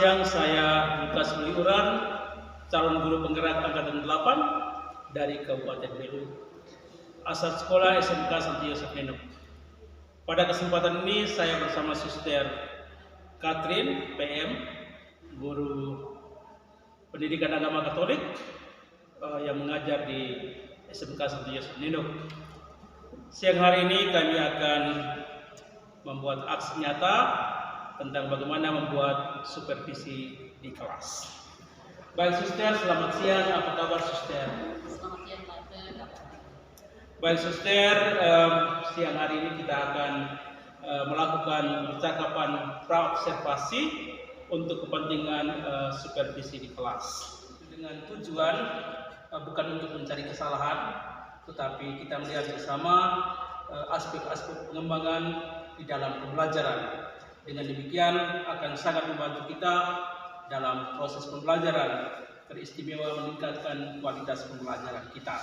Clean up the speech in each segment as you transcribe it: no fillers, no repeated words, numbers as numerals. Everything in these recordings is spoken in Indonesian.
siang, saya Lukas Meliuran, calon guru penggerak angkatan 8 dari Kabupaten Belu, asal sekolah SMK Santo Yosef Neno. Pada kesempatan ini saya bersama Suster Katrin PM, guru pendidikan agama Katolik yang mengajar di SMK Santo Yosef Neno. Siang hari ini kami akan membuat aksi nyata tentang bagaimana membuat supervisi di kelas. Baik Suster, selamat siang. Apa kabar Suster? Selamat siang Tante. Baik Suster, siang hari ini kita akan melakukan percakapan praobservasi untuk kepentingan supervisi di kelas. Dengan tujuan bukan untuk mencari kesalahan, tetapi kita melihat bersama aspek-aspek pengembangan di dalam pembelajaran. Dengan demikian akan sangat membantu kita dalam proses pembelajaran, teristimewa meningkatkan kualitas pembelajaran kita.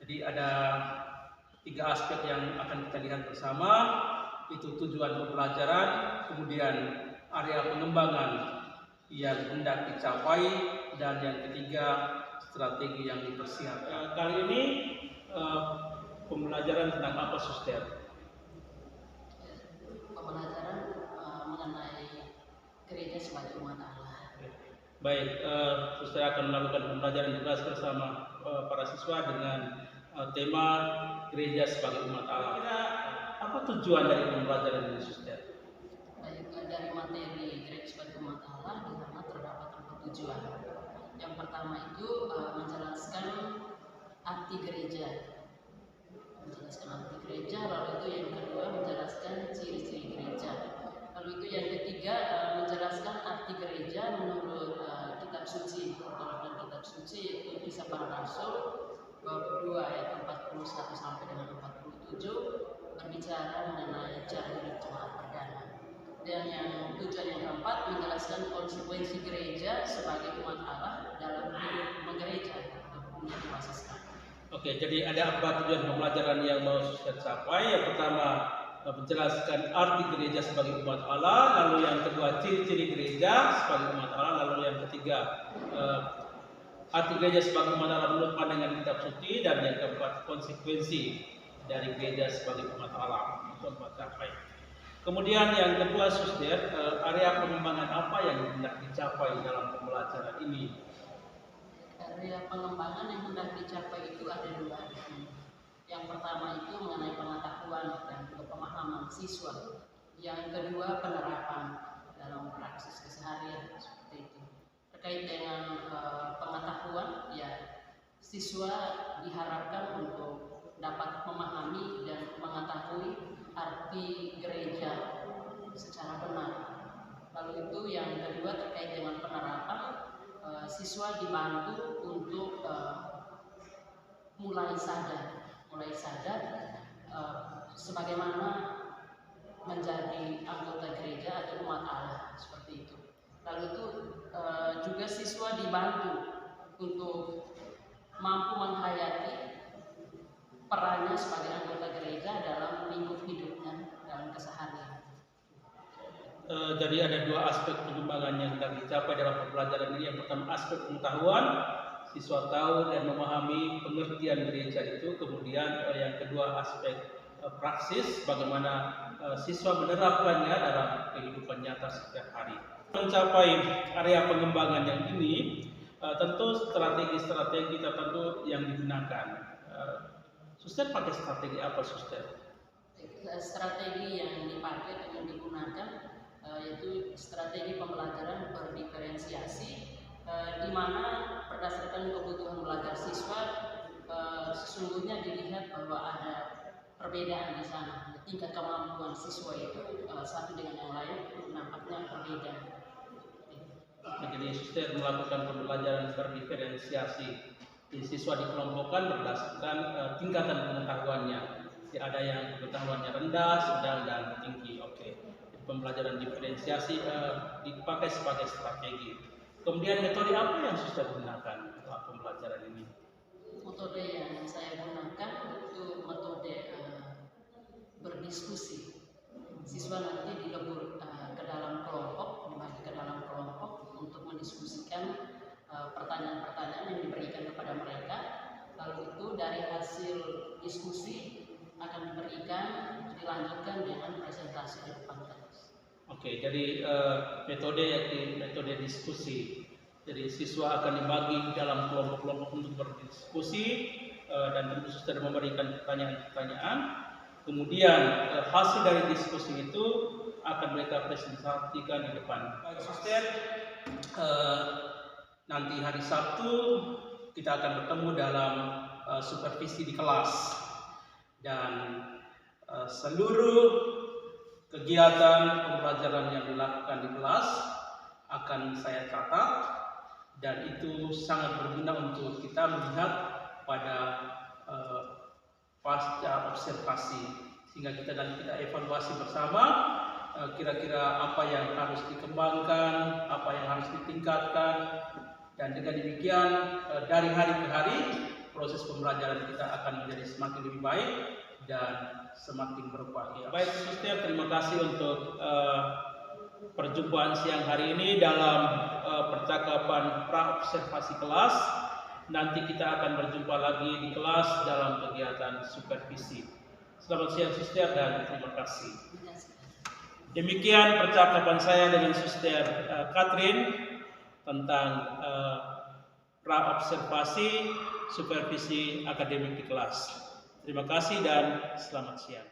Jadi ada 3 aspek yang akan kita lihat bersama, itu tujuan pembelajaran, kemudian area pengembangan yang hendak dicapai, dan yang ketiga strategi yang dipersiapkan. Kali ini pembelajaran tentang apa Suster? Pembelajaran mengenai gereja sebagai umat Allah. Baik, Suster akan melakukan pembelajaran di kelas bersama para siswa dengan tema gereja sebagai umat Allah. Kira apa tujuan dari pembelajaran ini Suster? Baik, dari materi gereja sebagai umat Allah di mana terdapat 4 tujuan. Yang pertama itu menjelaskan arti gereja. Lalu itu yang kedua menjelaskan ciri-ciri gereja. Lalu itu yang ketiga menjelaskan arti gereja menurut kitab suci. Kalau kitab suci itu Kisah Para Rasul bab 2 ayat 41 sampai dengan 47 berbicara mengenai cara hidup jemaat perdana. Dan yang tujuan yang keempat menjelaskan konsekuensi gereja sebagai umat Allah dalam hidup menggereja atau menjadi mahasiswa. Oke, jadi ada 4 tujuan pembelajaran yang mau Suster capai. Yang pertama menjelaskan arti gereja sebagai umat Allah, lalu yang kedua ciri-ciri gereja sebagai umat Allah, lalu yang ketiga arti gereja sebagai umat Allah menurut pandangan kitab suci, dan yang keempat konsekuensi dari gereja sebagai umat Allah. Itu 4 capai. Kemudian yang kedua Suster, area pengembangan apa yang hendak dicapai dalam pembelajaran ini? Area pengembangan yang hendak dicapai itu ada 2. Yang pertama itu mengenai pengetahuan dan juga pemahaman siswa. Yang kedua penerapan dalam praksis keseharian seperti itu. Terkait dengan pengetahuan, ya siswa diharapkan untuk dapat memahami dan mengetahui arti gereja secara benar. Lalu itu yang kedua terkait dengan penerapan. Siswa dibantu untuk mulai sadar sebagaimana menjadi anggota gereja atau umat Allah seperti itu. Lalu itu juga siswa dibantu untuk mampu menghayati perannya sebagai anggota gereja dalam lingkup hidupnya dalam keseharian. Jadi ada 2 aspek pengembangan yang hendak dicapai dalam pembelajaran ini. Yang pertama aspek pengetahuan, siswa tahu dan memahami pengertian gereja itu. Kemudian yang kedua aspek praksis, bagaimana siswa menerapkannya dalam kehidupan nyata setiap hari. Mencapai area pengembangan yang ini, tentu strategi-strategi tertentu yang digunakan. Suster pakai strategi apa Suster? Strategi yang dipakai dan yang digunakan yaitu strategi pembelajaran berdiferensiasi, di mana berdasarkan kebutuhan belajar siswa sesungguhnya dilihat bahwa ada perbedaan di sana. Tingkat kemampuan siswa itu satu dengan yang lain nampaknya berbeda. Jadi Suster melakukan pembelajaran berdiferensiasi. Siswa dikelompokkan berdasarkan tingkatan pengetahuannya. Jadi ada yang pengetahuannya rendah, sedang, dan tinggi. Oke. Pembelajaran diferensiasi dipakai sebagai strategi. Kemudian metode apa yang Suster gunakan dalam pembelajaran ini? Metode yang saya gunakan itu metode berdiskusi. Siswa nanti dilebur ke dalam kelompok, dibagi ke dalam kelompok hasil diskusi akan diberikan, dilanjutkan dengan presentasi di depan kelas. Oke, jadi metode yakni metode diskusi. Jadi siswa akan dibagi dalam kelompok-kelompok untuk berdiskusi dan tentu sudah memberikan pertanyaan-pertanyaan. Kemudian hasil dari diskusi itu akan mereka presentasikan di depan. Baik, Suster, nanti hari Sabtu kita akan bertemu dalam supervisi di kelas dan seluruh kegiatan pembelajaran yang dilakukan di kelas akan saya catat dan itu sangat berguna untuk kita melihat pada pasca observasi sehingga kita evaluasi bersama kira-kira apa yang harus dikembangkan, apa yang harus ditingkatkan, dan dengan demikian dari hari ke hari proses pembelajaran kita akan menjadi semakin lebih baik dan semakin berupaya. Baik, Suster, terima kasih untuk perjumpaan siang hari ini dalam percakapan pra-observasi kelas. Nanti kita akan berjumpa lagi di kelas dalam kegiatan supervisi. Selamat siang, Suster, dan terima kasih. Demikian percakapan saya dengan Suster Katrin tentang pra-observasi supervisi akademik di kelas. Terima kasih dan selamat siang.